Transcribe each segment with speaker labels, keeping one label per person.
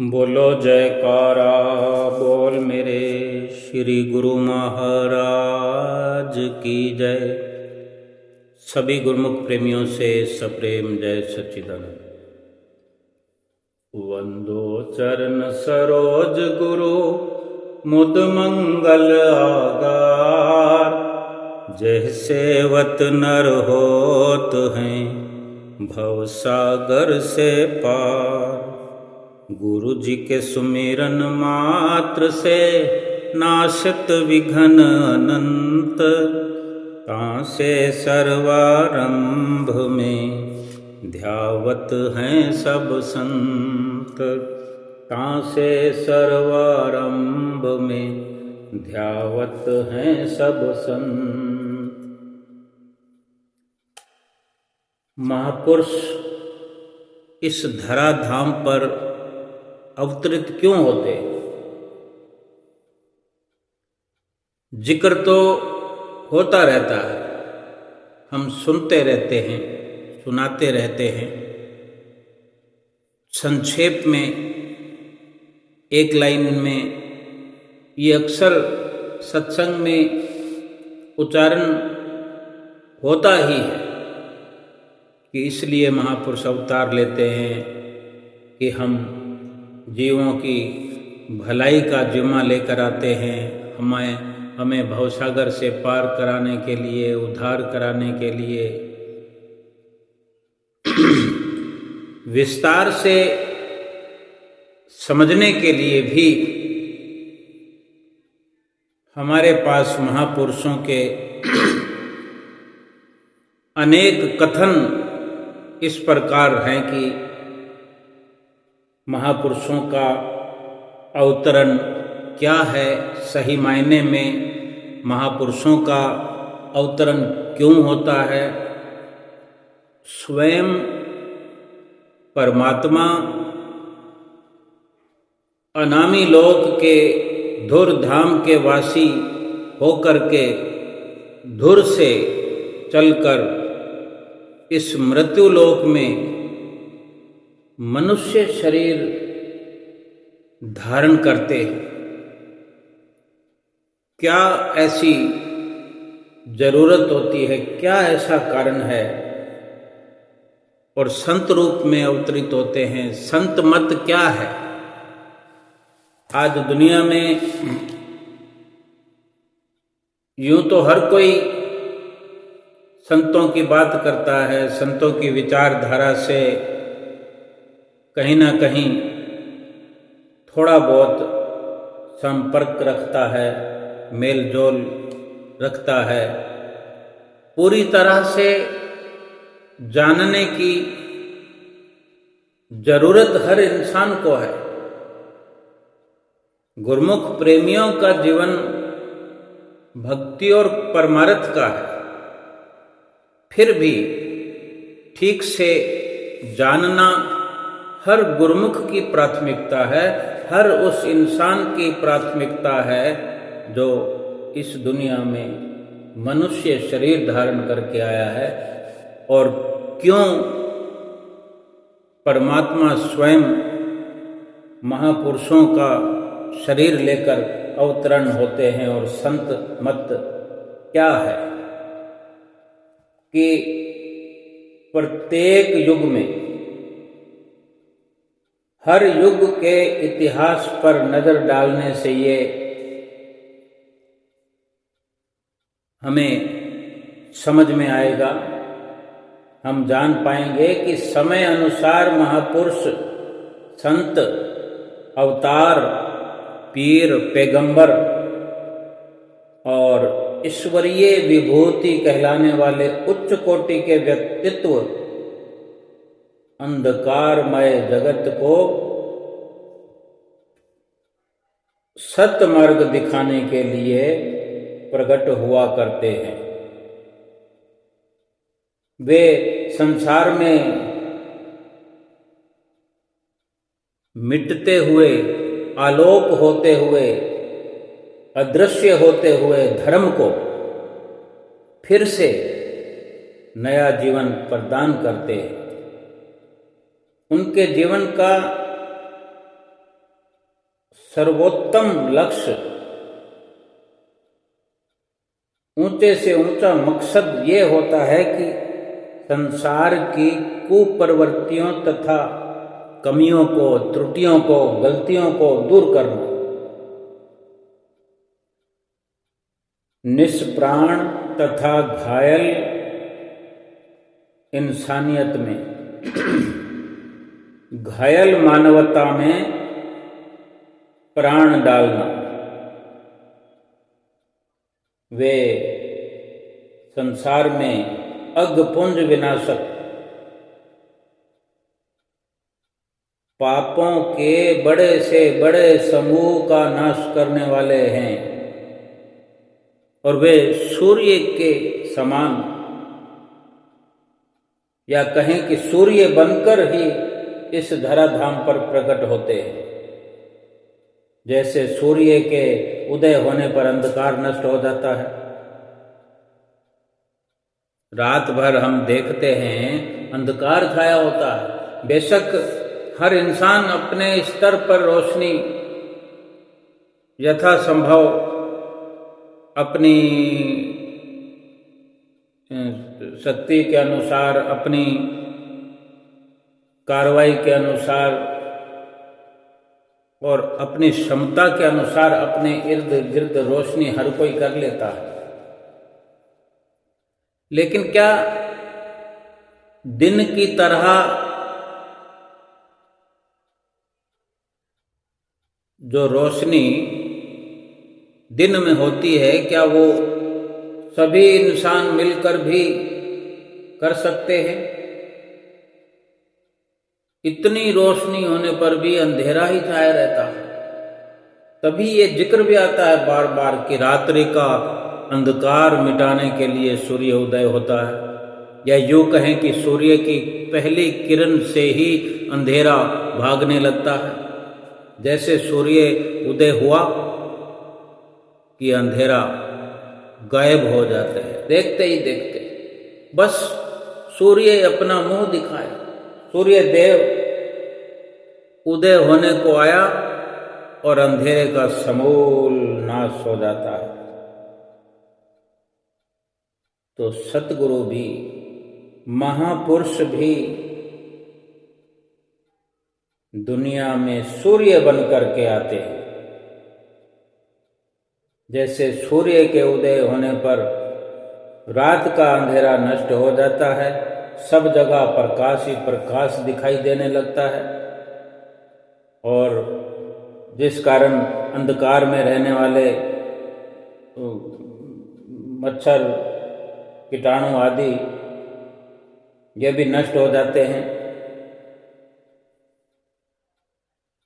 Speaker 1: बोलो जयकारा बोल मेरे श्री गुरु महाराज की जय। सभी गुरुमुख प्रेमियों से सप्रेम जय सच्चिदानंद। वंदो चरण सरोज गुरु मुद मंगल आगार। जय सेवत नर होत हैं भव सागर से पार। गुरु जी के सुमिरन मात्र से नाशत विघ्न अनंत। तासे सर्वारंभ में ध्यावत हैं सब संत। तासे सर्वारंभ में ध्यावत हैं सब संत। महापुरुष इस धराधाम पर अवतरित क्यों होते? जिक्र तो होता रहता है, हम सुनते रहते हैं, सुनाते रहते हैं। संक्षेप में एक लाइन में ये अक्सर सत्संग में उच्चारण होता ही है कि इसलिए महापुरुष अवतार लेते हैं कि हम जीवों की भलाई का जिम्मा लेकर आते हैं। हमें भवसागर से पार कराने के लिए, उद्धार कराने के लिए विस्तार से समझने के लिए भी हमारे पास महापुरुषों के अनेक कथन इस प्रकार हैं कि महापुरुषों का अवतरण क्या है, सही मायने में महापुरुषों का अवतरण क्यों होता है। स्वयं परमात्मा अनामी लोक के धुर धाम के वासी होकर के धुर से चलकर इस मृत्यु लोक में मनुष्य शरीर धारण करते हैं। क्या ऐसी जरूरत होती है, क्या ऐसा कारण है, और संत रूप में अवतरित होते हैं। संत मत क्या है? आज दुनिया में यूं तो हर कोई संतों की बात करता है, संतों की विचारधारा से कहीं ना कहीं थोड़ा बहुत संपर्क रखता है, मेल जोल रखता है। पूरी तरह से जानने की जरूरत हर इंसान को है। गुरुमुख प्रेमियों का जीवन भक्ति और परमार्थ का है, फिर भी ठीक से जानना हर गुरुमुख की प्राथमिकता है, हर उस इंसान की प्राथमिकता है जो इस दुनिया में मनुष्य शरीर धारण करके आया है। और क्यों परमात्मा स्वयं महापुरुषों का शरीर लेकर अवतरण होते हैं। और संत मत क्या है कि प्रत्येक युग में, हर युग के इतिहास पर नजर डालने से ये हमें समझ में आएगा। हम जान पाएंगे कि समय अनुसार महापुरुष, संत, अवतार, पीर, पैगंबर और ईश्वरीय विभूति कहलाने वाले उच्च कोटि के व्यक्तित्व अंधकारमय जगत को सत्य मार्ग दिखाने के लिए प्रकट हुआ करते हैं। वे संसार में मिटते हुए, आलोप होते हुए, अदृश्य होते हुए धर्म को फिर से नया जीवन प्रदान करते हैं। उनके जीवन का सर्वोत्तम लक्ष्य, ऊंचे से ऊंचा मकसद ये होता है कि संसार की कुप्रवृत्तियों तथा कमियों को, त्रुटियों को, गलतियों को दूर करना। निष्प्राण तथा घायल इंसानियत में, घायल मानवता में प्राण डालना। वे संसार में अग्निपुंज विनाशक, पापों के बड़े से बड़े समूह का नाश करने वाले हैं और वे सूर्य के समान, या कहें कि सूर्य बनकर ही इस धराधाम पर प्रकट होते हैं। जैसे सूर्य के उदय होने पर अंधकार नष्ट हो जाता है। रात भर हम देखते हैं अंधकार छाया होता है। बेशक हर इंसान अपने स्तर पर रोशनी यथासंभव अपनी शक्ति के अनुसार, अपनी कार्रवाई के अनुसार और अपनी क्षमता के अनुसार अपने इर्द गिर्द रोशनी हर कोई कर लेता है। लेकिन क्या दिन की तरह जो रोशनी दिन में होती है, क्या वो सभी इंसान मिलकर भी कर सकते हैं? इतनी रोशनी होने पर भी अंधेरा ही छाया रहता है। तभी ये जिक्र भी आता है बार बार कि रात्रि का अंधकार मिटाने के लिए सूर्य उदय होता है, या यूं कहें कि सूर्य की पहली किरण से ही अंधेरा भागने लगता है। जैसे सूर्य उदय हुआ कि अंधेरा गायब हो जाता है, देखते ही देखते। बस सूर्य अपना मुंह दिखाए, सूर्य देव उदय होने को आया और अंधेरे का समूल नाश हो जाता है। तो सतगुरु भी, महापुरुष भी दुनिया में सूर्य बनकर के आते हैं। जैसे सूर्य के उदय होने पर रात का अंधेरा नष्ट हो जाता है, सब जगह प्रकाश ही प्रकाश दिखाई देने लगता है, और जिस कारण अंधकार में रहने वाले मच्छर, कीटाणु आदि ये भी नष्ट हो जाते हैं।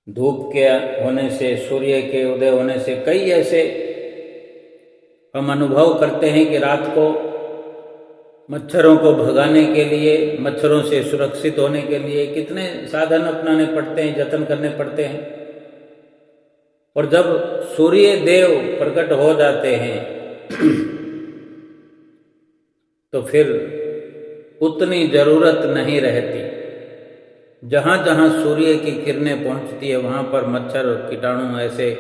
Speaker 1: धूप के होने से, सूर्य के उदय होने से कई ऐसे हम अनुभव करते हैं कि रात को मच्छरों को भगाने के लिए, मच्छरों से सुरक्षित होने के लिए कितने साधन अपनाने पड़ते हैं, जतन करने पड़ते हैं। और जब सूर्य देव प्रकट हो जाते हैं तो फिर उतनी जरूरत नहीं रहती। जहाँ जहाँ सूर्य की किरणें पहुँचती है वहाँ पर मच्छर, कीटाणु, ऐसे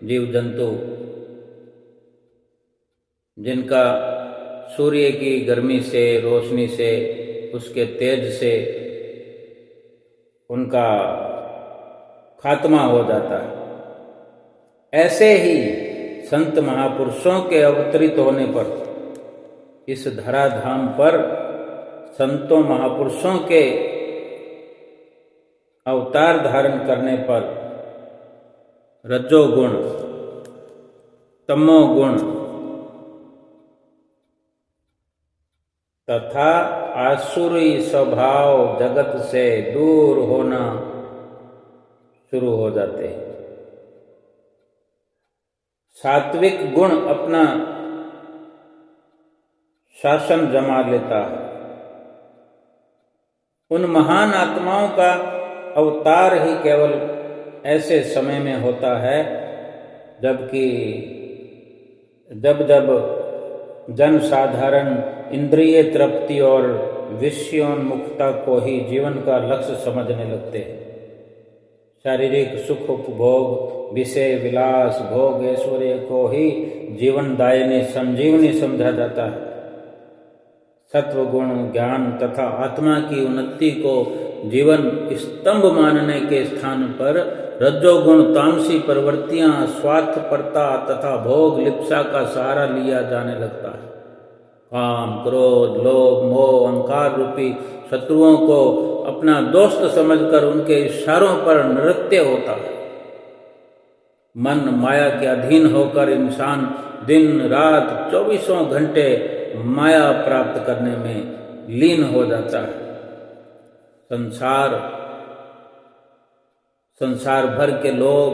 Speaker 1: जीव जंतु जिनका सूर्य की गर्मी से, रोशनी से, उसके तेज से उनका खात्मा हो जाता है। ऐसे ही संत महापुरुषों के अवतरित होने पर इस धराधाम पर संतों महापुरुषों के अवतार धारण करने पर रजोगुण, तमोगुण तथा आसुरी स्वभाव जगत से दूर होना शुरू हो जाते हैं। सात्विक गुण अपना शासन जमा लेता है। उन महान आत्माओं का अवतार ही केवल ऐसे समय में होता है जबकि जब जन साधारण इंद्रिय तृप्ति और विषयोन्मुखता को ही जीवन का लक्ष्य समझने लगते हैं। शारीरिक सुख उपभोग, विषय विलास, भोग ऐश्वर्य को ही जीवनदायिनी संजीवनी समझा जाता है। सत्व गुण, ज्ञान तथा आत्मा की उन्नति को जीवन स्तंभ मानने के स्थान पर रजोगुण तामसी प्रवृत्तियां, स्वार्थपरता तथा भोग लिप्सा का सहारा लिया जाने लगता है। काम, क्रोध, लोभ, मोह, अहंकार रूपी शत्रुओं को अपना दोस्त समझकर उनके इशारों पर नृत्य होता है। मन माया के अधीन होकर इंसान दिन रात 24 घंटे माया प्राप्त करने में लीन हो जाता है। संसार भर के लोग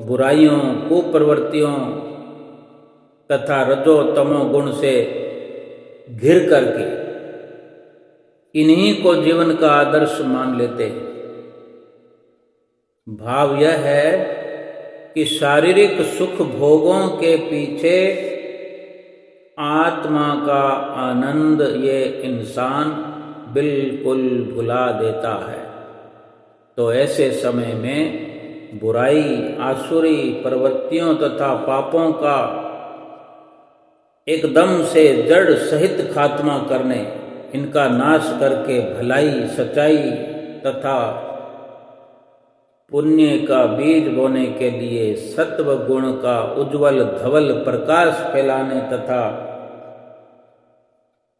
Speaker 1: बुराइयों, कुप्रवृत्तियों तथा रजो तमो गुण से घिर करके इन्हीं को जीवन का आदर्श मान लेते हैं। भाव यह है कि शारीरिक सुख भोगों के पीछे आत्मा का आनंद ये इंसान बिल्कुल भुला देता है। तो ऐसे समय में बुराई, आसुरी प्रवृत्तियों तथा पापों का एकदम से जड़ सहित खात्मा करने, इनका नाश करके भलाई, सच्चाई तथा पुण्य का बीज बोने के लिए सत्व गुण का उज्जवल धवल प्रकाश फैलाने तथा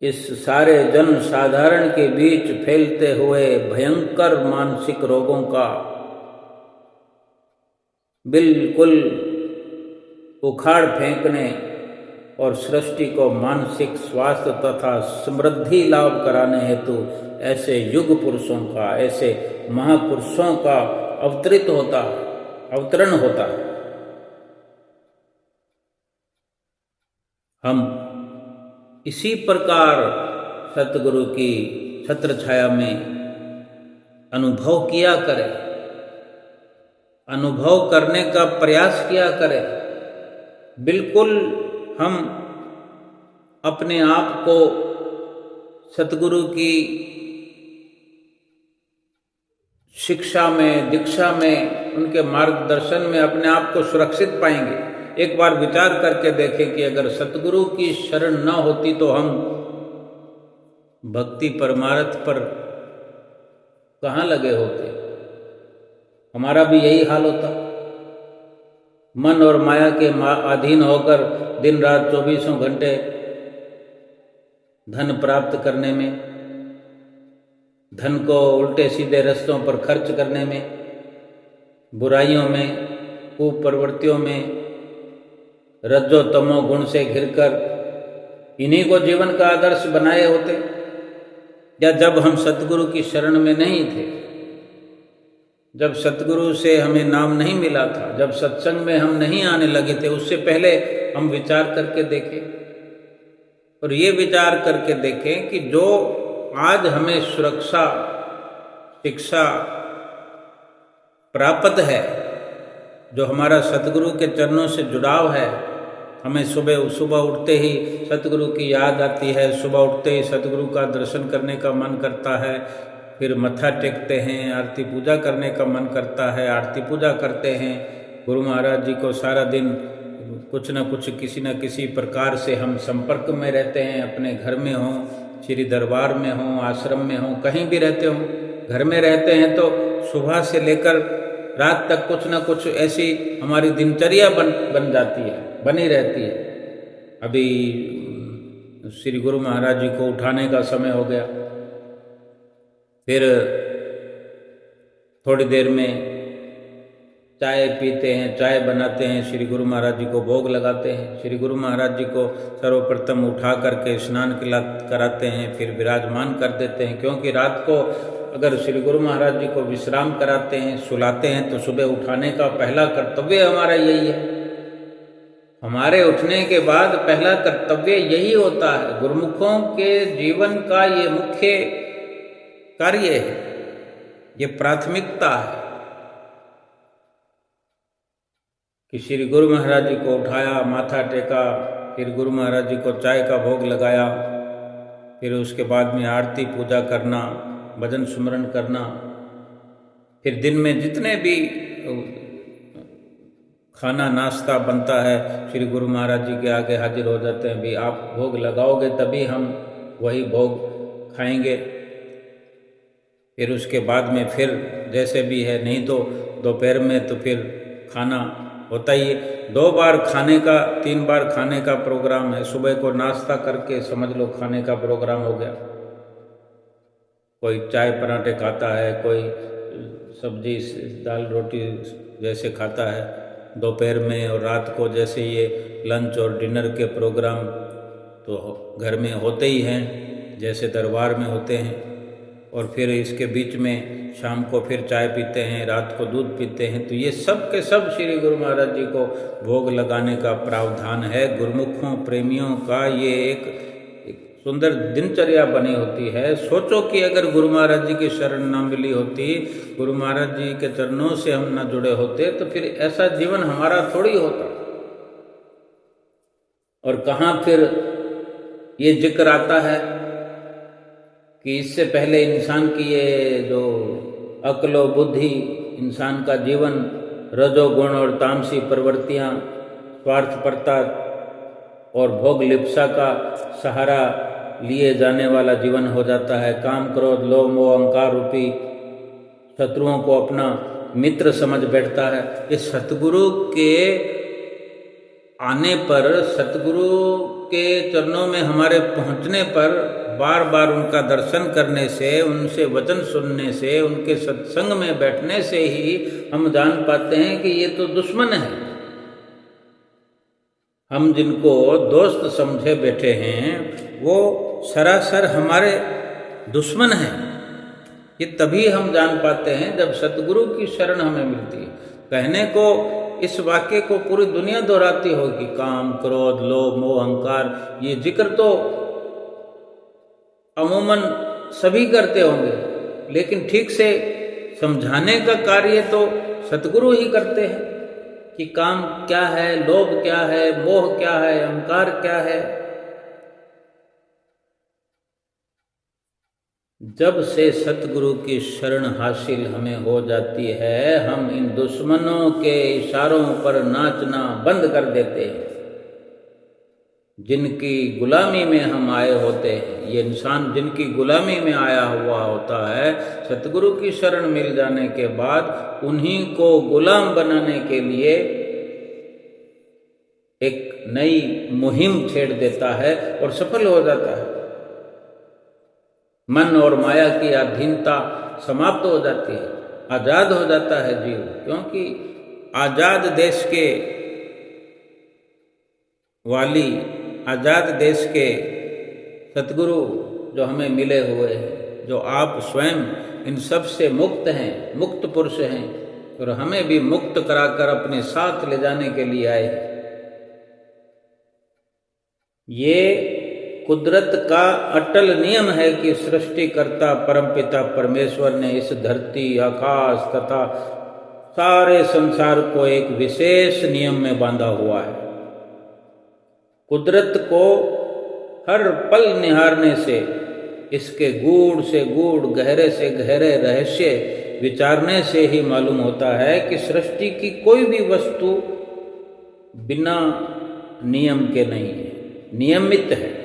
Speaker 1: इस सारे जन साधारण के बीच फैलते हुए भयंकर मानसिक रोगों का बिल्कुल उखाड़ फेंकने और सृष्टि को मानसिक स्वास्थ्य तथा समृद्धि लाभ कराने हेतु ऐसे युग पुरुषों का, ऐसे महापुरुषों का अवतरण होता है। हम इसी प्रकार सतगुरु की छत्र छाया में अनुभव किया करें, अनुभव करने का प्रयास किया करें। बिल्कुल हम अपने आप को सतगुरु की शिक्षा में, दीक्षा में, उनके मार्गदर्शन में अपने आप को सुरक्षित पाएंगे। एक बार विचार करके देखें कि अगर सतगुरु की शरण न होती तो हम भक्ति परमार्थ पर कहाँ लगे होते। हमारा भी यही हाल होता। मन और माया के अधीन होकर दिन रात 24 घंटे धन प्राप्त करने में, धन को उल्टे सीधे रास्तों पर खर्च करने में, बुराइयों में, कुप्रवृत्तियों में, रज्जो तमो गुण से घिरकर इन्हीं को जीवन का आदर्श बनाए होते। या जब हम सतगुरु की शरण में नहीं थे, जब सतगुरु से हमें नाम नहीं मिला था, जब सत्संग में हम नहीं आने लगे थे, उससे पहले हम विचार करके देखें और ये विचार करके देखें कि जो आज हमें सुरक्षा, शिक्षा प्राप्त है, जो हमारा सतगुरु के चरणों से जुड़ाव है, हमें सुबह उठते ही सतगुरु की याद आती है, सुबह उठते ही सतगुरु का दर्शन करने का मन करता है, फिर मत्था टेकते हैं, आरती पूजा करने का मन करता है, आरती पूजा करते हैं। गुरु महाराज जी को सारा दिन कुछ न कुछ, किसी न किसी प्रकार से हम संपर्क में रहते हैं। अपने घर में हों, श्री दरबार में हों, आश्रम में हों, कहीं भी रहते हों, घर में रहते हैं तो सुबह से लेकर रात तक कुछ न कुछ ऐसी हमारी दिनचर्या बन जाती है, बनी रहती है। अभी श्री गुरु महाराज जी को उठाने का समय हो गया, फिर थोड़ी देर में चाय पीते हैं, चाय बनाते हैं, श्री गुरु महाराज जी को भोग लगाते हैं। श्री गुरु महाराज जी को सर्वप्रथम उठा करके स्नान कराते हैं, फिर विराजमान कर देते हैं, क्योंकि रात को अगर श्री गुरु महाराज जी को विश्राम कराते हैं, सुलाते हैं, तो सुबह उठाने का पहला कर्तव्य हमारा यही है। हमारे उठने के बाद पहला कर्तव्य यही होता है। गुरुमुखों के जीवन का ये मुख्य कार्य है, ये प्राथमिकता है कि श्री गुरु महाराज जी को उठाया, माथा टेका, फिर गुरु महाराज जी को चाय का भोग लगाया, फिर उसके बाद में आरती पूजा करना, भजन सुमरन करना, फिर दिन में जितने भी खाना नाश्ता बनता है श्री गुरु महाराज जी के आगे हाजिर हो जाते हैं। भी आप भोग लगाओगे तभी हम वही भोग खाएंगे। फिर उसके बाद में फिर जैसे भी है, नहीं तो दोपहर में तो फिर खाना होता ही है। 2 बार खाने का 3 बार खाने का प्रोग्राम है। सुबह को नाश्ता करके समझ लो खाने का प्रोग्राम हो गया। कोई चाय पराठे खाता है, कोई सब्जी दाल रोटी जैसे खाता है दोपहर में, और रात को जैसे ये लंच और डिनर के प्रोग्राम तो घर में होते ही हैं, जैसे दरबार में होते हैं। और फिर इसके बीच में शाम को फिर चाय पीते हैं, रात को दूध पीते हैं। तो ये सब के सब श्री गुरु महाराज जी को भोग लगाने का प्रावधान है। गुरुमुखों प्रेमियों का ये एक सुंदर दिनचर्या बनी होती है। सोचो कि अगर गुरु महाराज जी की शरण न मिली होती, गुरु महाराज जी के चरणों से हम न जुड़े होते, तो फिर ऐसा जीवन हमारा थोड़ी होता। और कहाँ फिर ये जिक्र आता है कि इससे पहले इंसान की ये जो अक्ल बुद्धि, इंसान का जीवन रजोगुण और तामसी प्रवृत्तियाँ, स्वार्थपरता और भोग लिप्सा का सहारा लिए जाने वाला जीवन हो जाता है। काम क्रोध लोभ मोह अहंकार रूपी शत्रुओं को अपना मित्र समझ बैठता है। इस सतगुरु के आने पर, सतगुरु के चरणों में हमारे पहुंचने पर, बार बार उनका दर्शन करने से, उनसे वचन सुनने से, उनके सत्संग में बैठने से ही हम जान पाते हैं कि ये तो दुश्मन है। हम जिनको दोस्त समझे बैठे हैं वो सरासर हमारे दुश्मन हैं। ये तभी हम जान पाते हैं जब सतगुरु की शरण हमें मिलती है। कहने को इस वाक्य को पूरी दुनिया दोहराती होगी, काम क्रोध लोभ मोह अहंकार, ये जिक्र तो अमूमन सभी करते होंगे, लेकिन ठीक से समझाने का कार्य तो सतगुरु ही करते हैं कि काम क्या है, लोभ क्या है, मोह क्या है, अहंकार क्या है। जब से सतगुरु की शरण हासिल हमें हो जाती है, हम इन दुश्मनों के इशारों पर नाचना बंद कर देते हैं, जिनकी गुलामी में हम आए होते हैं। ये इंसान जिनकी गुलामी में आया हुआ होता है, सतगुरु की शरण मिल जाने के बाद उन्हीं को गुलाम बनाने के लिए एक नई मुहिम छेड़ देता है और सफल हो जाता है। मन और माया की अधीनता समाप्त हो जाती है, आजाद हो जाता है जीव। क्योंकि आजाद देश के वाली, आजाद देश के सतगुरु जो हमें मिले हुए हैं, जो आप स्वयं इन सब से मुक्त हैं, मुक्त पुरुष हैं, और हमें भी मुक्त कराकर अपने साथ ले जाने के लिए आए हैं। ये कुदरत का अटल नियम है कि सृष्टिकर्ता परमपिता परमेश्वर ने इस धरती, आकाश तथा सारे संसार को एक विशेष नियम में बांधा हुआ है। कुदरत को हर पल निहारने से, इसके गूढ़ से गूढ़, गहरे से गहरे रहस्य विचारने से ही मालूम होता है कि सृष्टि की कोई भी वस्तु बिना नियम के नहीं है, नियमित है।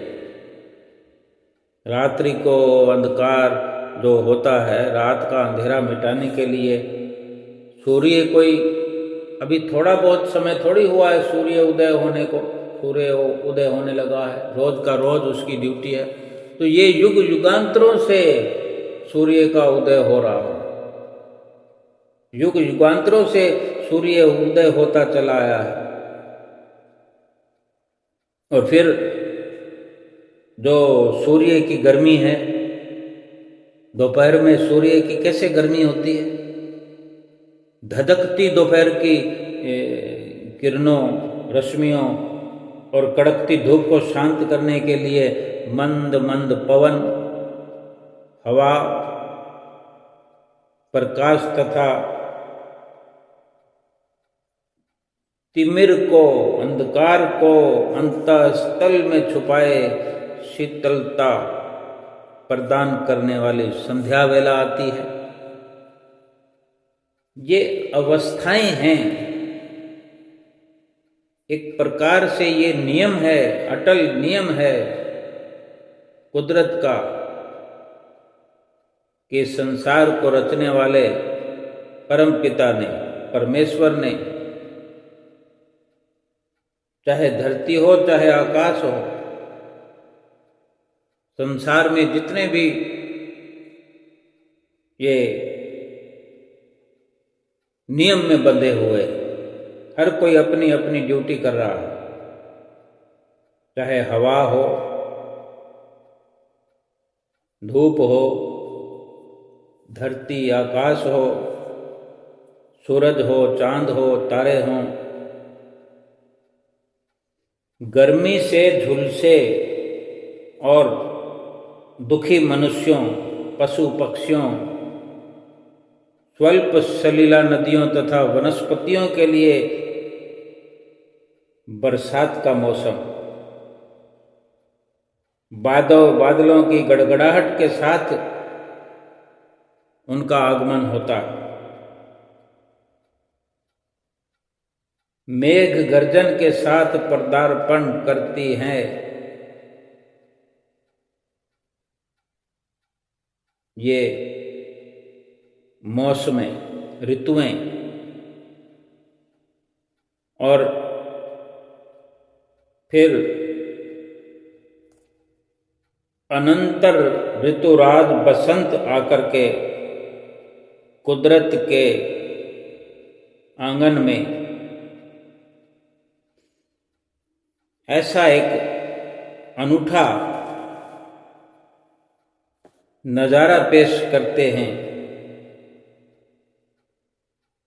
Speaker 1: रात्रि को अंधकार जो होता है, रात का अंधेरा मिटाने के लिए सूर्य कोई अभी थोड़ा बहुत समय थोड़ी हुआ है सूर्य उदय होने को, सूर्य उदय होने लगा है, रोज का रोज उसकी ड्यूटी है। तो ये युग युगांतरों से सूर्य का उदय हो रहा है, युग युगांतरों से सूर्य उदय होता चला आया है। और फिर जो सूर्य की गर्मी है, दोपहर में सूर्य की कैसे गर्मी होती है, धधकती दोपहर की किरणों, रश्मियों और कड़कती धूप को शांत करने के लिए मंद मंद पवन, हवा, प्रकाश तथा तिमिर को, अंधकार को अंतःस्थल में छुपाए शीतलता प्रदान करने वाली संध्या वेला आती है। ये अवस्थाएं हैं, एक प्रकार से ये नियम है, अटल नियम है कुदरत का कि संसार को रचने वाले परम पिता ने, परमेश्वर ने, चाहे धरती हो चाहे आकाश हो, संसार में जितने भी ये नियम में बंधे हुए, हर कोई अपनी अपनी ड्यूटी कर रहा है। चाहे हवा हो, धूप हो, धरती आकाश हो, सूरज हो, चांद हो, तारे हों, गर्मी से झुलसे और दुखी मनुष्यों, पशु पक्षियों, स्वल्प सलीला नदियों तथा वनस्पतियों के लिए बरसात का मौसम, बादलों की गड़गड़ाहट के साथ उनका आगमन होता है, मेघ गर्जन के साथ पदार्पण करती हैं। ये मौसमें, ऋतुएं, और फिर अनंतर ऋतुराज बसंत आकर के कुदरत के आंगन में ऐसा एक अनूठा नजारा पेश करते हैं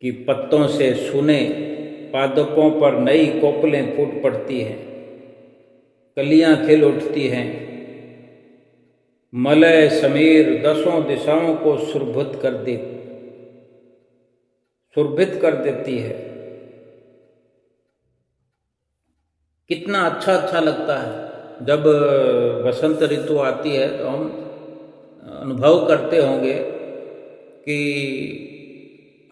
Speaker 1: कि पत्तों से सूने पादपों पर नई कोपलें फूट पड़ती हैं, कलियां खिल उठती हैं, मलय समीर दसों दिशाओं को सुरभित कर देती है। कितना अच्छा लगता है जब बसंत ऋतु आती है, तो हम अनुभव करते होंगे कि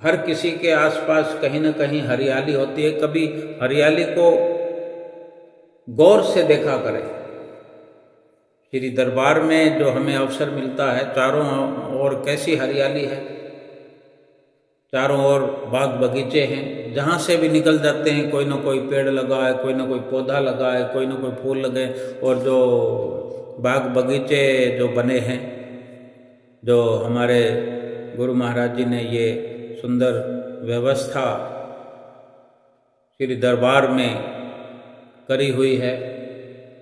Speaker 1: हर किसी के आसपास कहीं न कहीं हरियाली होती है। कभी हरियाली को गौर से देखा करें। श्री दरबार में जो हमें अवसर मिलता है, चारों ओर कैसी हरियाली है, चारों ओर बाग बगीचे हैं, जहाँ से भी निकल जाते हैं कोई ना कोई पेड़ लगा है, कोई ना कोई पौधा लगा है, कोई ना कोई फूल लगे। और जो बाग बगीचे जो बने हैं, जो हमारे गुरु महाराज जी ने ये सुंदर व्यवस्था श्री दरबार में करी हुई है,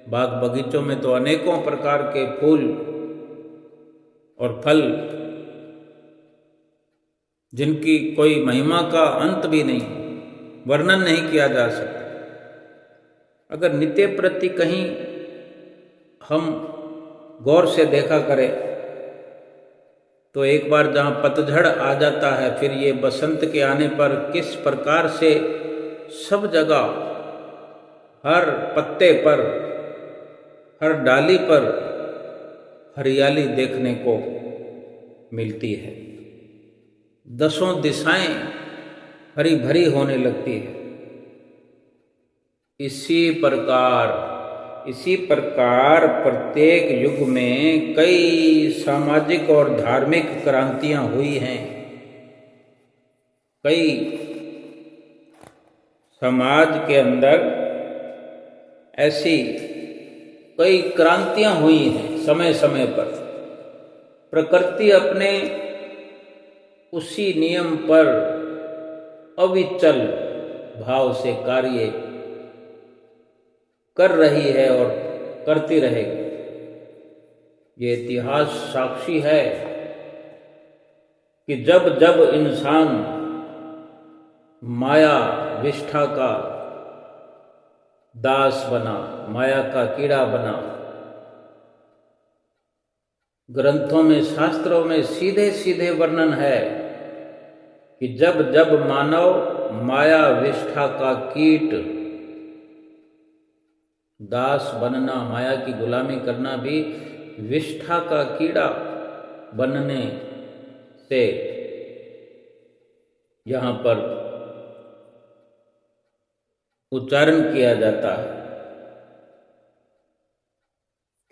Speaker 1: बाग बगीचों में तो अनेकों प्रकार के फूल और फल, जिनकी कोई महिमा का अंत भी नहीं, वर्णन नहीं किया जा सकता। अगर नित्य प्रति कहीं हम गौर से देखा करें तो एक बार जहाँ पतझड़ आ जाता है, फिर ये बसंत के आने पर किस प्रकार से सब जगह, हर पत्ते पर, हर डाली पर हरियाली देखने को मिलती है। दसों दिशाएं हरी भरी होने लगती है। इसी प्रकार प्रत्येक युग में कई सामाजिक और धार्मिक क्रांतियां हुई हैं। कई समाज के अंदर ऐसी कई क्रांतियां हुई हैं समय समय पर। प्रकृति अपने उसी नियम पर अविचल भाव से कार्य कर रही है और करती रहेगी। ये इतिहास साक्षी है कि जब जब इंसान माया विष्ठा का दास बना, माया का कीड़ा बना, ग्रंथों में, शास्त्रों में सीधे सीधे वर्णन है कि जब जब मानव माया विष्ठा का कीट, दास बनना, माया की गुलामी करना भी विष्ठा का कीड़ा बनने से यहाँ पर उच्चारण किया जाता है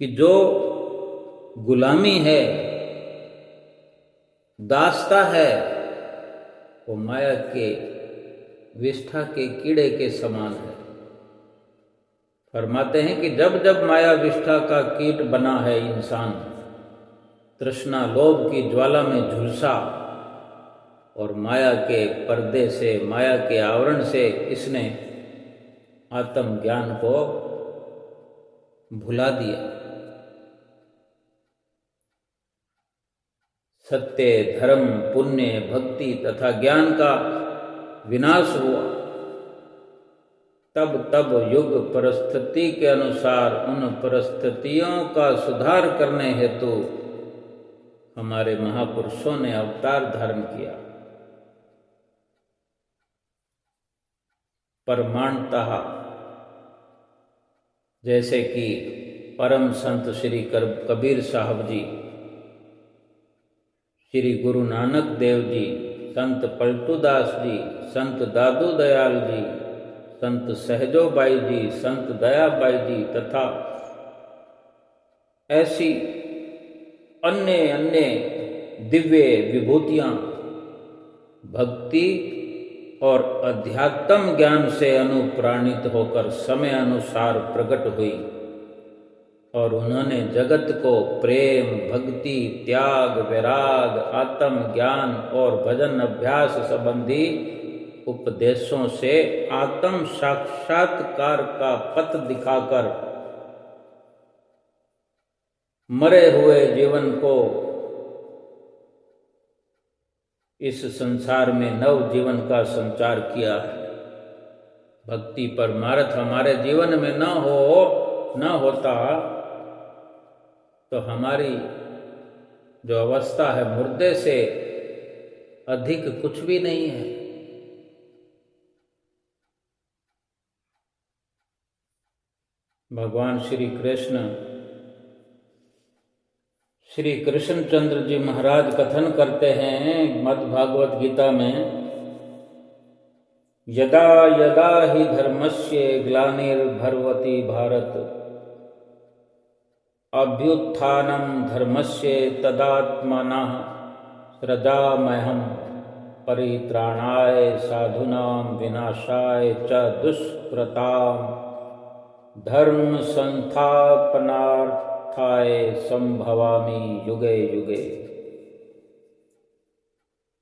Speaker 1: कि जो गुलामी है, दासता है, वो माया के विष्ठा के कीड़े के समान है। फरमाते हैं कि जब जब माया विष्ठा का कीट बना है इंसान, तृष्णा लोभ की ज्वाला में झुलसा और माया के पर्दे से, माया के आवरण से इसने आत्म ज्ञान को भुला दिया। सत्य, धर्म, पुण्य, भक्ति तथा ज्ञान का विनाश हुआ। तब तब युग परिस्थिति के अनुसार उन परिस्थितियों का सुधार करने हेतु हमारे महापुरुषों ने अवतार धारण किया। परमाणतः जैसे कि परम संत श्री कबीर साहब जी, श्री गुरु नानक देव जी, संत पलटूदास जी, संत दादू दयाल जी, संत सहजोबाई जी, संत दयाबाई जी तथा ऐसी अन्य अन्य दिव्य विभूतियां भक्ति और अध्यात्म ज्ञान से अनुप्राणित होकर समय अनुसार प्रकट हुई और उन्होंने जगत को प्रेम, भक्ति, त्याग, वैराग, आत्म ज्ञान और भजन अभ्यास संबंधी उपदेशों से आत्म साक्षात्कार का पथ दिखाकर मरे हुए जीवन को इस संसार में नव जीवन का संचार किया है। भक्ति परमार्थ हमारे जीवन में न होता तो हमारी जो अवस्था है मुर्दे से अधिक कुछ भी नहीं है। भगवान श्री कृष्णचंद्र जी महाराज कथन करते हैं मद्भागवत गीता में, यदा यदा हि धर्मस्य ग्लानिर्भवति भारत अभ्युत्थानं धर्मस्य तदात्मनः सृजाम्यहं परित्राणाय साधूनां विनाशाय च दुष्कृतां धर्म संस्थापनार्थाय संभवामि युगे युगे।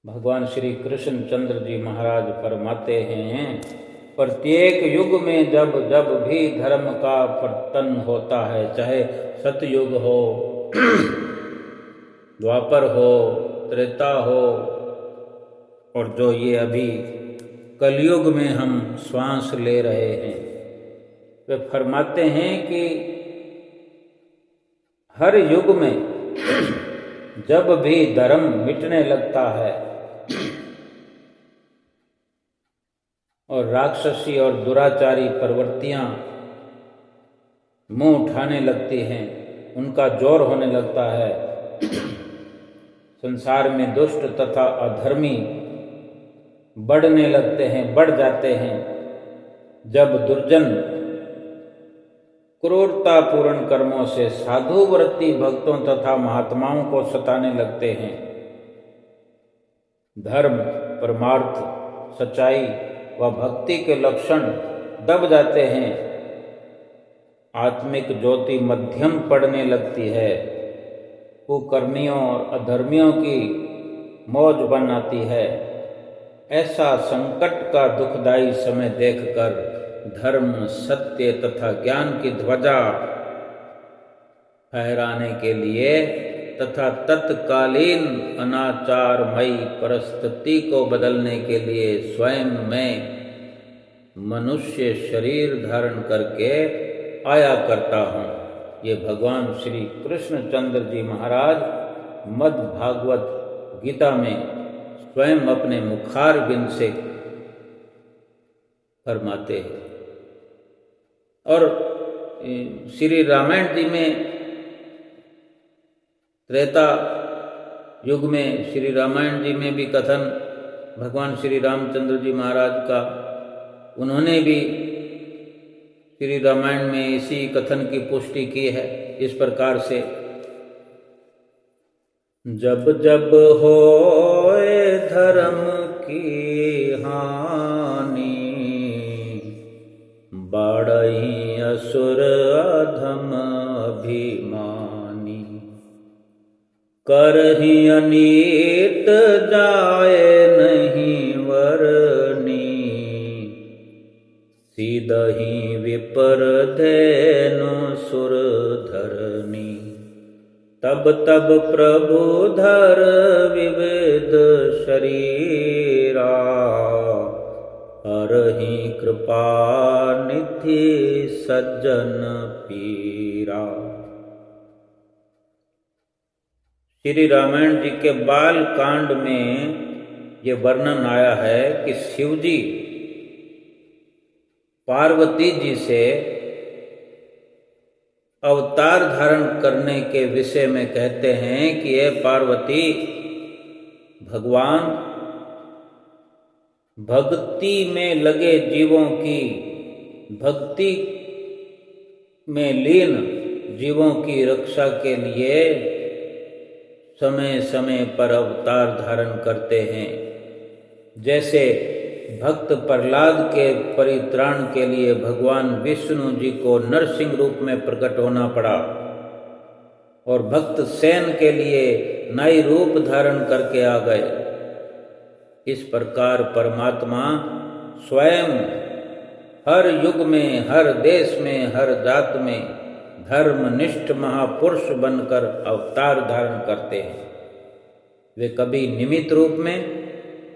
Speaker 1: भगवान श्री कृष्णचंद्र जी महाराज फरमाते हैं, प्रत्येक युग में जब जब भी धर्म का पतन होता है, चाहे सतयुग हो, द्वापर हो, त्रेता हो और जो ये अभी कलयुग में हम श्वास ले रहे हैं, वे फरमाते हैं कि हर युग में जब भी धर्म मिटने लगता है और राक्षसी और दुराचारी प्रवृत्तियां मुंह उठाने लगती हैं, उनका जोर होने लगता है, संसार में दुष्ट तथा अधर्मी बढ़ने लगते हैं, बढ़ जाते हैं, जब दुर्जन क्रूरतापूर्ण कर्मों से साधु व्रती भक्तों तथा महात्माओं को सताने लगते हैं, धर्म, परमार्थ, सच्चाई व भक्ति के लक्षण दब जाते हैं, आत्मिक ज्योति मध्यम पड़ने लगती है, कुकर्मियों और अधर्मियों की मौज बन आती है। ऐसा संकट का दुखदायी समय देखकर धर्म, सत्य तथा ज्ञान की ध्वजा फहराने के लिए तथा तत्कालीन अनाचारमयी परिस्थिति को बदलने के लिए स्वयं में मनुष्य शरीर धारण करके आया करता हूँ। ये भगवान श्री कृष्णचंद्र जी महाराज मद्भागवत गीता में स्वयं अपने मुखार बिंद से फरमाते हैं। और श्री रामायण जी में, त्रेता युग में श्री रामायण जी में भी कथन भगवान श्री रामचंद्र जी महाराज का, उन्होंने भी श्री रामायण में इसी कथन की पुष्टि की है इस प्रकार से, जब जब होए धर्म की हानि, बाढ़ई असुर अधम अभिमानी, करहि अनीत जाए नहीं वरनी, सीधहि विपर धेनु सुर धरनी, तब तब प्रभु धर विविध शरीरा, हरहि कृपा निधि सज्जन पीरा। श्री रामायण जी के बाल कांड में ये वर्णन आया है कि शिवजी पार्वती जी से अवतार धारण करने के विषय में कहते हैं कि ये पार्वती, भगवान भक्ति में लगे जीवों की, भक्ति में लीन जीवों की रक्षा के लिए समय समय पर अवतार धारण करते हैं। जैसे भक्त प्रहलाद के परित्राण के लिए भगवान विष्णु जी को नरसिंह रूप में प्रकट होना पड़ा, और भक्त सेन के लिए नाई रूप धारण करके आ गए। इस प्रकार परमात्मा स्वयं हर युग में, हर देश में, हर जात में धर्मनिष्ठ महापुरुष बनकर अवतार धारण करते हैं। वे कभी निमित्त रूप में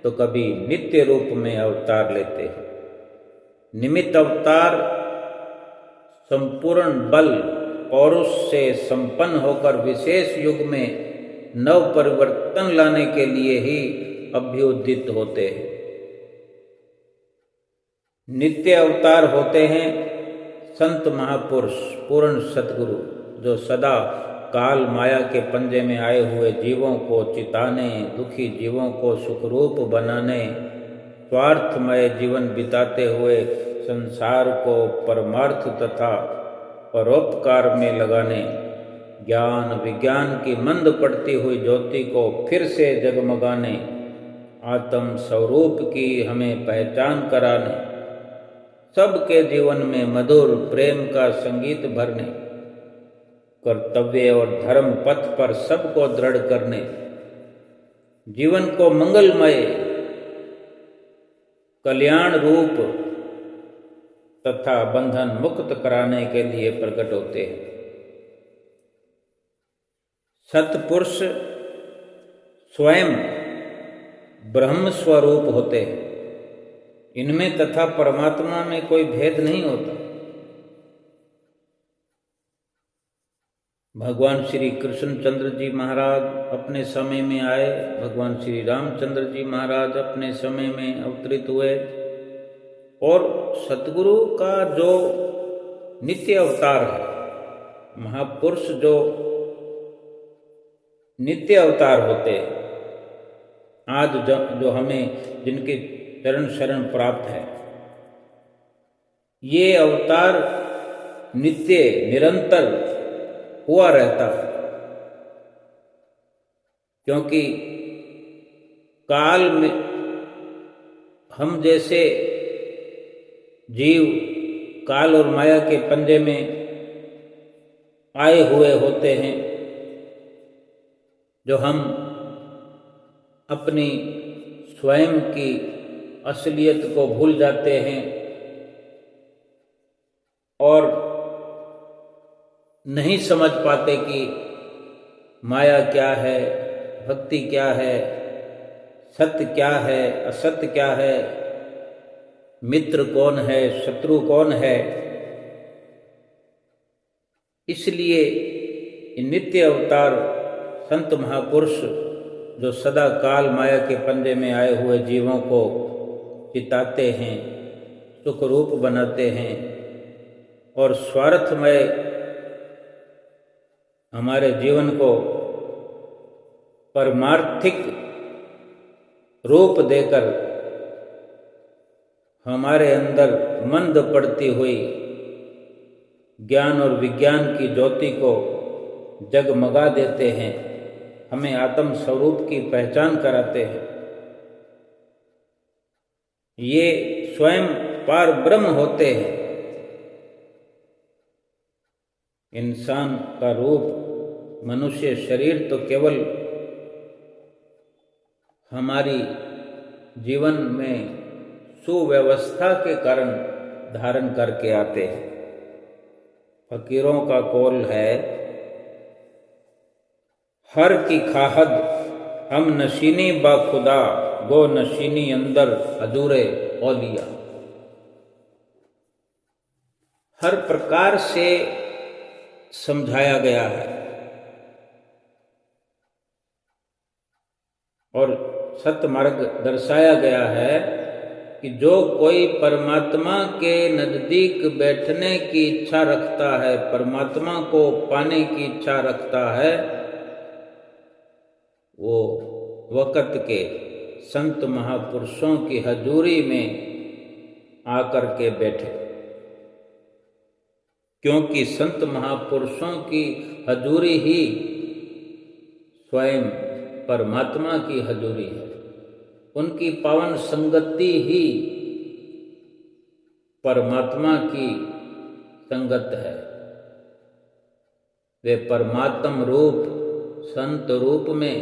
Speaker 1: तो कभी नित्य रूप में अवतार लेते हैं। निमित्त अवतार संपूर्ण बल पौरुष से संपन्न होकर विशेष युग में नव परिवर्तन लाने के लिए ही अभ्युदित होते हैं। नित्य अवतार होते हैं संत महापुरुष, पूर्ण सतगुरु, जो सदा काल माया के पंजे में आए हुए जीवों को चिताने, दुखी जीवों को सुखरूप बनाने, स्वार्थमय जीवन बिताते हुए संसार को परमार्थ तथा परोपकार में लगाने, ज्ञान विज्ञान की मंद पड़ती हुई ज्योति को फिर से जगमगाने, आत्म स्वरूप की हमें पहचान कराने, सबके जीवन में मधुर प्रेम का संगीत भरने, कर्तव्य और धर्म पथ पर सबको दृढ़ करने, जीवन को मंगलमय कल्याण रूप तथा बंधन मुक्त कराने के लिए प्रकट होते हैं। सत्पुरुष स्वयं ब्रह्म स्वरूप होते हैं। इनमें तथा परमात्मा में कोई भेद नहीं होता। भगवान श्री कृष्णचंद्र जी महाराज अपने समय में आए, भगवान श्री रामचंद्र जी महाराज अपने समय में अवतरित हुए, और सतगुरु का जो नित्य अवतार है, महापुरुष जो नित्य अवतार होते हैं, आज जो हमें जिनके चरण शरण प्राप्त है, ये अवतार नित्य निरंतर हुआ रहता है। क्योंकि काल में हम जैसे जीव काल और माया के पंजे में आए हुए होते हैं, जो हम अपनी स्वयं की असलियत को भूल जाते हैं और नहीं समझ पाते कि माया क्या है, भक्ति क्या है, सत्य क्या है, असत्य क्या है, मित्र कौन है, शत्रु कौन है। इसलिए नित्य अवतार संत महापुरुष जो सदा काल माया के पंजे में आए हुए जीवों को चिताते हैं, सुख रूप बनाते हैं और स्वार्थमय हमारे जीवन को परमार्थिक रूप देकर हमारे अंदर मंद पड़ती हुई ज्ञान और विज्ञान की ज्योति को जगमगा देते हैं, हमें आत्म स्वरूप की पहचान कराते हैं। ये स्वयं पार ब्रह्म होते हैं। इंसान का रूप, मनुष्य शरीर तो केवल हमारी जीवन में सुव्यवस्था के कारण धारण करके आते हैं। फकीरों का कौल है, हर की खाहद हम नशीनी बा खुदा, गो नशीनी अंदर अधूरे औलिया। हर प्रकार से समझाया गया है और सतमार्ग दर्शाया गया है कि जो कोई परमात्मा के नजदीक बैठने की इच्छा रखता है, परमात्मा को पाने की इच्छा रखता है, वो वक़्त के संत महापुरुषों की हजूरी में आकर के बैठे। क्योंकि संत महापुरुषों की हजूरी ही स्वयं परमात्मा की हजूरी है। उनकी पावन संगति ही परमात्मा की संगत है। वे परमात्म रूप संत रूप में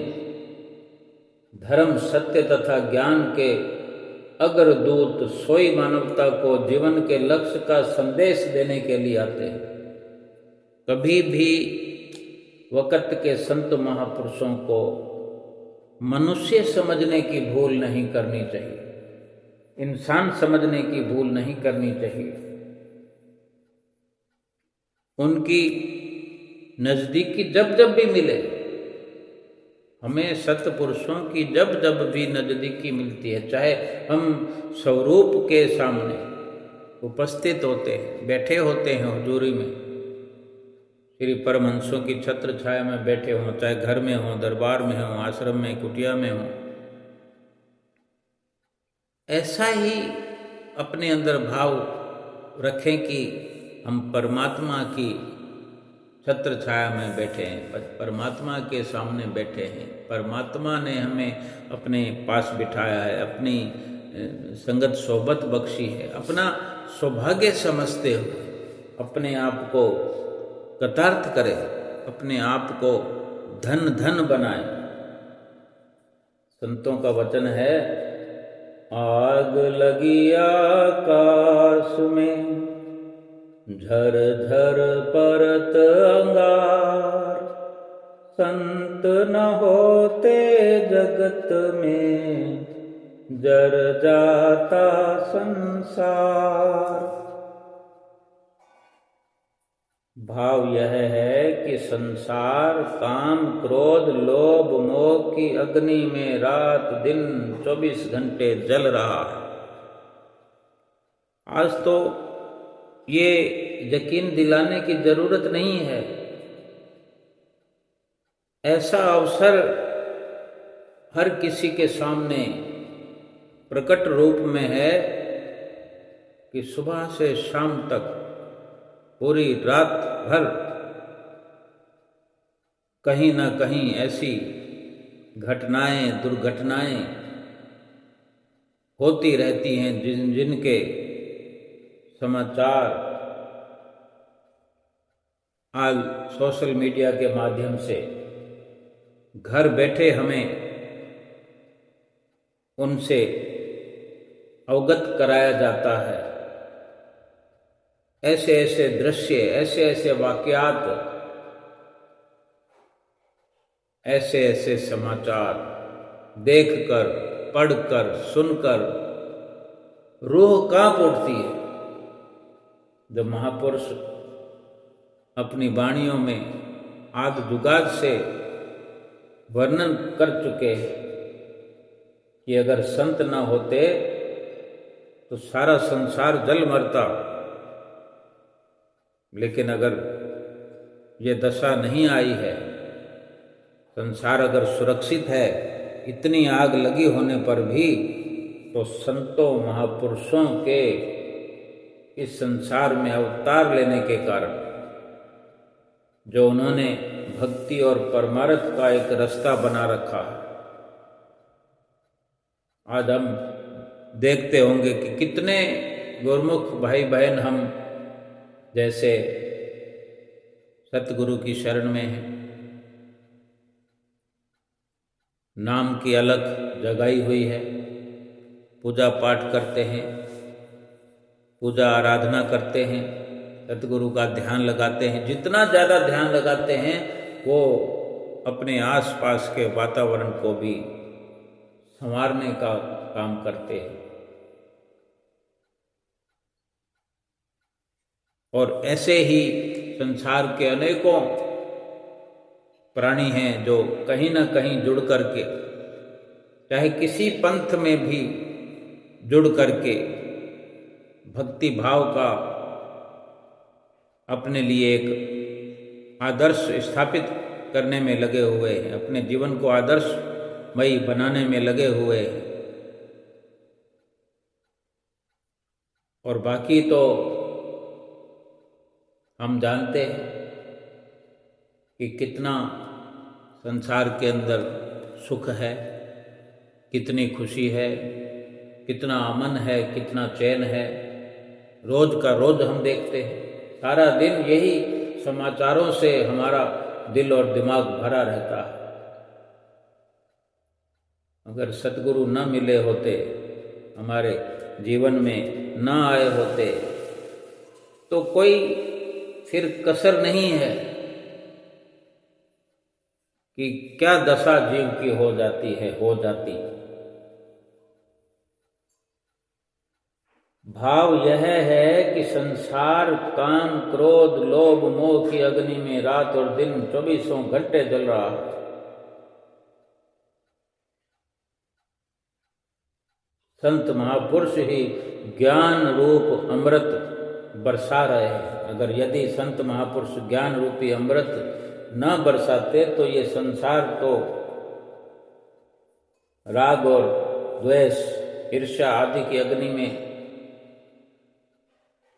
Speaker 1: धर्म, सत्य तथा ज्ञान के अग्रदूत सोई मानवता को जीवन के लक्ष्य का संदेश देने के लिए आते हैं। कभी भी वक़्त के संत महापुरुषों को मनुष्य समझने की भूल नहीं करनी चाहिए, इंसान समझने की भूल नहीं करनी चाहिए। उनकी नज़दीकी जब जब भी मिले, हमें सत्पुरुषों की जब जब भी नज़दीकी मिलती है, चाहे हम स्वरूप के सामने उपस्थित होते हैं, बैठे होते हैं हुजूरी में, श्री परमहंसों की छत्र छाया में बैठे हों, चाहे घर में हों, दरबार में हों, आश्रम में, कुटिया में हों, ऐसा ही अपने अंदर भाव रखें कि हम परमात्मा की छत्र छाया में बैठे हैं, परमात्मा के सामने बैठे हैं। परमात्मा ने हमें अपने पास बिठाया है, अपनी संगत सोबत बख्शी है। अपना सौभाग्य समझते हुए अपने आप को कृतार्थ करें, अपने आप को धन धन बनाए। संतों का वचन है, आग लगी आकाश में, झर झर परत अंगार, संत न होते जगत में, जर जाता संसार। भाव यह है कि संसार काम, क्रोध, लोभ, मोह की अग्नि में रात दिन 24 घंटे जल रहा है। आज तो ये यकीन दिलाने की जरूरत नहीं है, ऐसा अवसर हर किसी के सामने प्रकट रूप में है कि सुबह से शाम तक पूरी रात भर कहीं ना कहीं ऐसी घटनाएं, दुर्घटनाएं होती रहती हैं जिनके समाचार आज सोशल मीडिया के माध्यम से घर बैठे हमें उनसे अवगत कराया जाता है। ऐसे ऐसे दृश्य, ऐसे ऐसे वाकयात, ऐसे ऐसे समाचार देखकर, पढ़कर, सुनकर रूह कांप उठती है। जब महापुरुष अपनी वाणियों में आद जुगाद से वर्णन कर चुके कि अगर संत न होते तो सारा संसार जल मरता, लेकिन अगर ये दशा नहीं आई है, संसार अगर सुरक्षित है इतनी आग लगी होने पर भी तो संतों महापुरुषों के इस संसार में अवतार लेने के कारण जो उन्होंने भक्ति और परमार्थ का एक रास्ता बना रखा है, आज हम देखते होंगे कि कितने गुरमुख भाई बहन हम जैसे सतगुरु की शरण में हैं, नाम की अलख जगाई हुई है, पूजा पाठ करते हैं, पूजा आराधना करते हैं, सतगुरु का ध्यान लगाते हैं। जितना ज़्यादा ध्यान लगाते हैं वो अपने आसपास के वातावरण को भी संवारने का काम करते हैं। और ऐसे ही संसार के अनेकों प्राणी हैं जो कहीं ना कहीं जुड़ करके, चाहे किसी पंथ में भी जुड़ करके भक्ति भाव का अपने लिए एक आदर्श स्थापित करने में लगे हुए हैं, अपने जीवन को आदर्शमयी बनाने में लगे हुए हैं। और बाकी तो हम जानते हैं कि कितना संसार के अंदर सुख है, कितनी खुशी है, कितना अमन है, कितना चैन है। रोज का रोज हम देखते हैं, सारा दिन यही समाचारों से हमारा दिल और दिमाग भरा रहता है। अगर सतगुरु न मिले होते, हमारे जीवन में न आए होते, तो कोई फिर कसर नहीं है कि क्या दशा जीव की हो जाती। भाव यह है कि संसार काम क्रोध लोभ मोह की अग्नि में रात और दिन 24 घंटे जल रहा है। संत महापुरुष ही ज्ञान रूप अमृत बरसा रहे हैं। अगर यदि संत महापुरुष ज्ञान रूपी अमृत न बरसाते तो ये संसार तो राग और द्वेष ईर्ष्या आदि की अग्नि में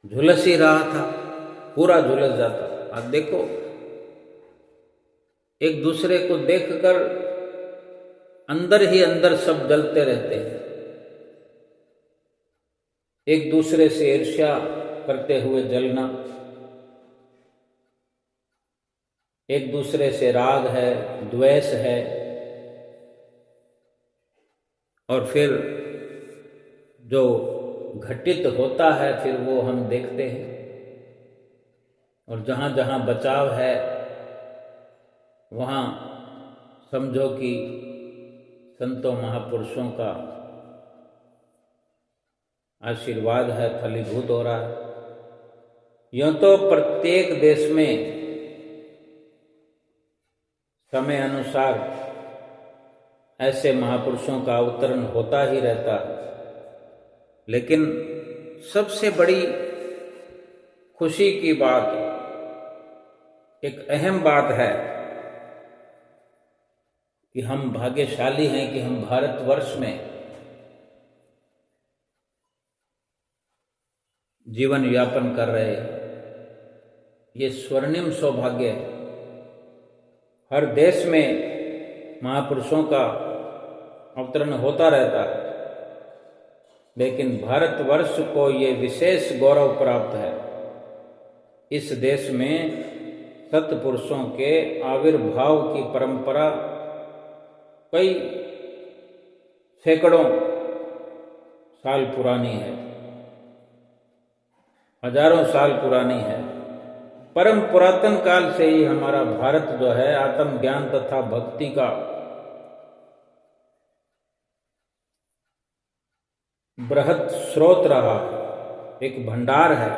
Speaker 1: झुलस ही रहा था, पूरा झुलस जाता। आज देखो, एक दूसरे को देखकर अंदर ही अंदर सब जलते रहते हैं, एक दूसरे से ईर्ष्या करते हुए जलना, एक दूसरे से राग है, द्वेष है, और फिर जो घटित होता है फिर वो हम देखते हैं। और जहाँ जहाँ बचाव है वहाँ समझो कि संतों महापुरुषों का आशीर्वाद है, फलीभूत हो रहा है। यूँ तो प्रत्येक देश में समय अनुसार ऐसे महापुरुषों का अवतरण होता ही रहता है, लेकिन सबसे बड़ी खुशी की बात, एक अहम बात है कि हम भाग्यशाली हैं कि हम भारतवर्ष में जीवन यापन कर रहे हैं। ये स्वर्णिम सौभाग्य है। हर देश में महापुरुषों का अवतरण होता रहता है, लेकिन भारतवर्ष को ये विशेष गौरव प्राप्त है। इस देश में सत्पुरुषों के आविर्भाव की परंपरा कई सैकड़ों साल पुरानी है, हजारों साल पुरानी है। परम पुरातन काल से ही हमारा भारत जो है आत्मज्ञान तथा भक्ति का बृहत स्रोत रहा, एक भंडार है।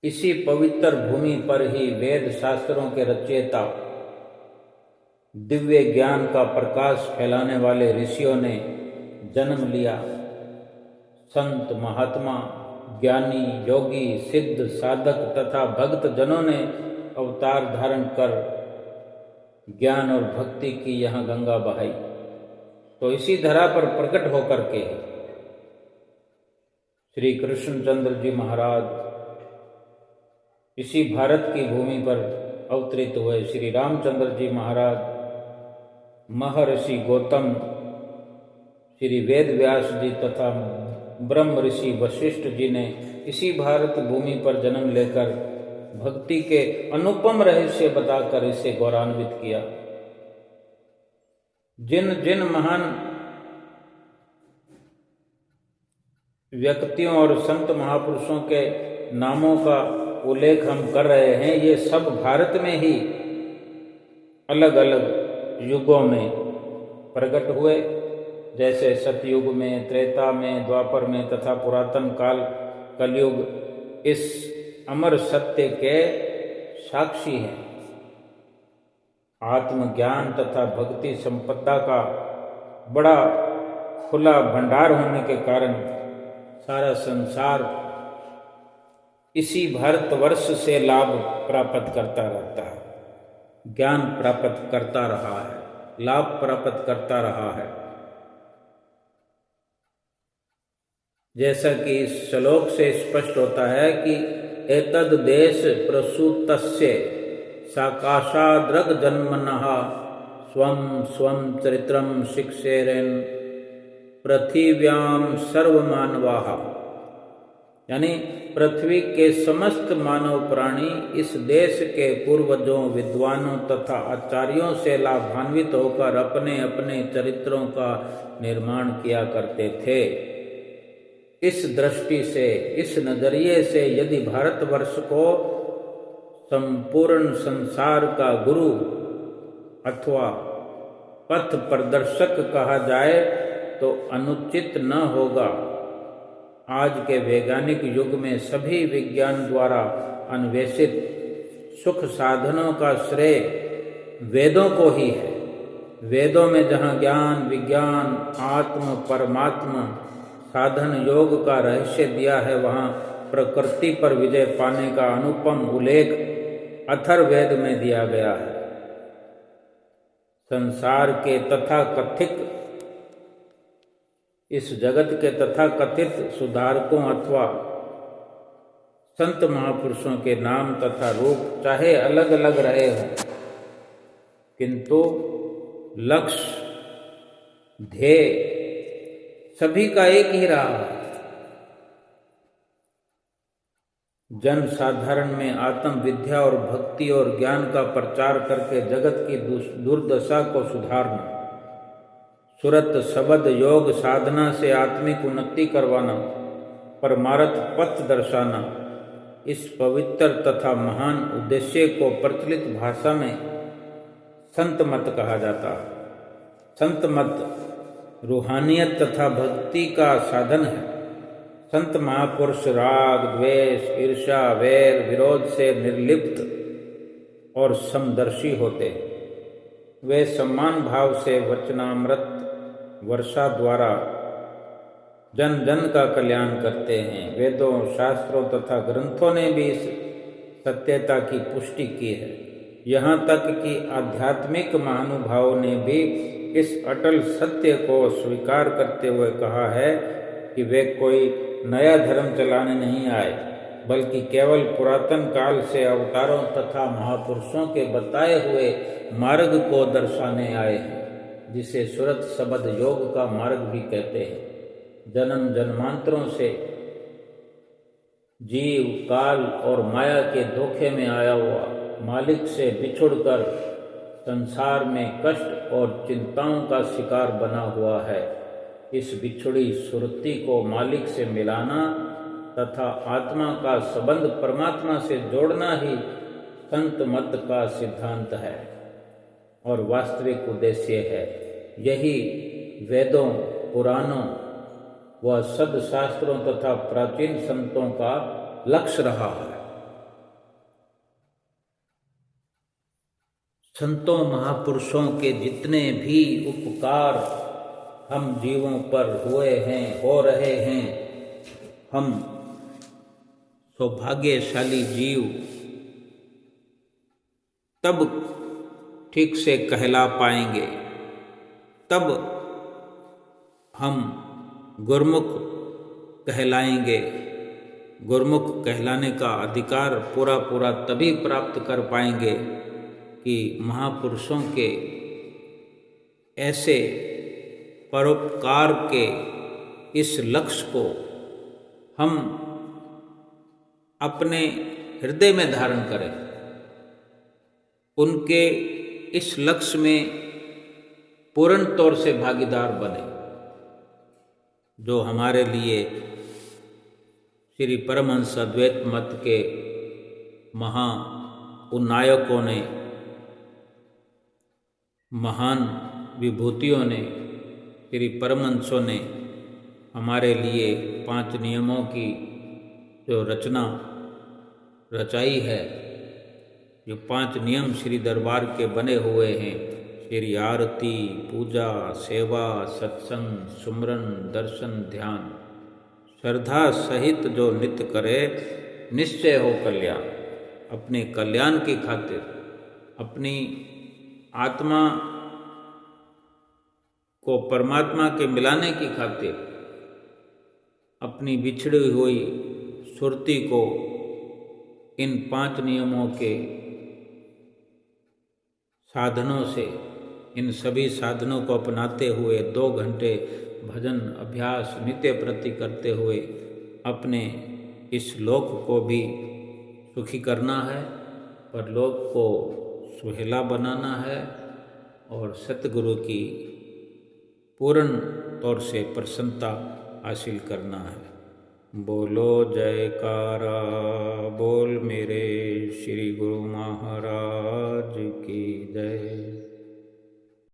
Speaker 1: इसी पवित्र भूमि पर ही वेद शास्त्रों के रचयिता, दिव्य ज्ञान का प्रकाश फैलाने वाले ऋषियों ने जन्म लिया। संत महात्मा, ज्ञानी, योगी, सिद्ध, साधक तथा भक्त जनों ने अवतार धारण कर ज्ञान और भक्ति की यहाँ गंगा बहाई, तो इसी धरा पर प्रकट होकर के श्री कृष्णचंद्र जी महाराज इसी भारत की भूमि पर अवतरित हुए। श्री रामचंद्र जी महाराज, महर्षि गौतम, श्री वेद व्यास जी तथा ब्रह्म ऋषि वशिष्ठ जी ने इसी भारत भूमि पर जन्म लेकर भक्ति के अनुपम रहस्य बताकर इसे गौरवान्वित किया। जिन जिन महान व्यक्तियों और संत महापुरुषों के नामों का उल्लेख हम कर रहे हैं, ये सब भारत में ही अलग अलग युगों में प्रकट हुए। जैसे सतयुग में, त्रेता में, द्वापर में तथा पुरातन काल कलयुग इस अमर सत्य के साक्षी हैं। आत्मज्ञान तथा भक्ति संपदा का बड़ा खुला भंडार होने के कारण सारा संसार इसी भारतवर्ष से लाभ प्राप्त करता रहता है, ज्ञान प्राप्त करता रहा है, लाभ प्राप्त करता रहा है। जैसा कि इस श्लोक से स्पष्ट होता है कि एतद देश प्रसूतस्य साकाशाद्रग जन्मनः स्वं स्वं चरित्रम शिक्षेरन् पृथिव्याम सर्वमानवाः, यानी पृथ्वी के समस्त मानव प्राणी इस देश के पूर्वजों, विद्वानों तथा आचार्यों से लाभान्वित होकर अपने अपने चरित्रों का निर्माण किया करते थे। इस दृष्टि से, इस नजरिए से यदि भारतवर्ष को संपूर्ण संसार का गुरु अथवा पथ प्रदर्शक कहा जाए तो अनुचित न होगा। आज के वैज्ञानिक युग में सभी विज्ञान द्वारा अन्वेषित सुख साधनों का श्रेय वेदों को ही है। वेदों में जहाँ ज्ञान, विज्ञान, आत्म, परमात्मा, साधन योग का रहस्य दिया है, वहाँ प्रकृति पर विजय पाने का अनुपम उल्लेख अथर्ववेद में दिया गया है। संसार के तथाकथित, इस जगत के तथाकथित सुधारकों अथवा संत महापुरुषों के नाम तथा रूप चाहे अलग अलग रहे हों, किंतु लक्ष्य, ध्येय सभी का एक ही रहा है। जन साधारण में आत्म विद्या और भक्ति और ज्ञान का प्रचार करके जगत की दुर्दशा को सुधारना, सुरत शब्द योग साधना से आत्मिक उन्नति करवाना, परमार्थ पथ दर्शाना, इस पवित्र तथा महान उद्देश्य को प्रचलित भाषा में संत मत कहा जाता है। संत मत रूहानियत तथा भक्ति का साधन है। संत महापुरुष राग, द्वेष, ईर्ष्या, वैर, विरोध से निर्लिप्त और समदर्शी होते हैं। वे सम्मान भाव से वचनामृत वर्षा द्वारा जन जन का कल्याण करते हैं। वेदों, शास्त्रों तथा ग्रंथों ने भी इस सत्यता की पुष्टि की है। यहाँ तक कि आध्यात्मिक महानुभावों ने भी इस अटल सत्य को स्वीकार करते हुए कहा है कि वे कोई नया धर्म चलाने नहीं आए, बल्कि केवल पुरातन काल से अवतारों तथा महापुरुषों के बताए हुए मार्ग को दर्शाने आए हैं, जिसे सुरत शब्द योग का मार्ग भी कहते हैं। जन्म जन्मांतरों से जीव, काल और माया के धोखे में आया हुआ मालिक से बिछुड़कर संसार में कष्ट और चिंताओं का शिकार बना हुआ है। इस बिछुड़ी सुरती को मालिक से मिलाना तथा आत्मा का संबंध परमात्मा से जोड़ना ही संत मत का सिद्धांत है और वास्तविक उद्देश्य है। यही वेदों, पुराणों व सदशास्त्रों तथा प्राचीन संतों का लक्ष्य रहा है। संतों महापुरुषों के जितने भी उपकार हम जीवों पर हुए हैं, हो रहे हैं, हम सौभाग्यशाली जीव तब ठीक से कहला पाएंगे, तब हम गुरमुख कहलाएंगे। गुरमुख कहलाने का अधिकार पूरा पूरा तभी प्राप्त कर पाएंगे कि महापुरुषों के ऐसे परोपकार के इस लक्ष्य को हम अपने हृदय में धारण करें, उनके इस लक्ष्य में पूर्ण तौर से भागीदार बने, जो हमारे लिए श्री परमहंस अद्वैत मत के महा उन्नायकों ने, महान विभूतियों ने, श्री परमहंसों ने हमारे लिए 5 नियमों की जो रचना रचाई है। जो 5 नियम श्री दरबार के बने हुए हैं, श्री आरती, पूजा, सेवा, सत्संग, सुमरन, दर्शन, ध्यान, श्रद्धा सहित जो नित्य करे, निश्चय हो कल्याण। अपने कल्याण की खातिर, अपनी आत्मा को परमात्मा के मिलाने की खातिर, अपनी बिछड़ी हुई सुरती को इन 5 नियमों के साधनों से, इन सभी साधनों को अपनाते हुए 2 घंटे भजन अभ्यास नित्य प्रति करते हुए अपने इस लोक को भी सुखी करना है, परलोक को सुहेला बनाना है और सतगुरु की पूर्ण तौर से प्रसन्नता हासिल करना है। बोलो जयकारा बोल मेरे श्री गुरु महाराज की जय।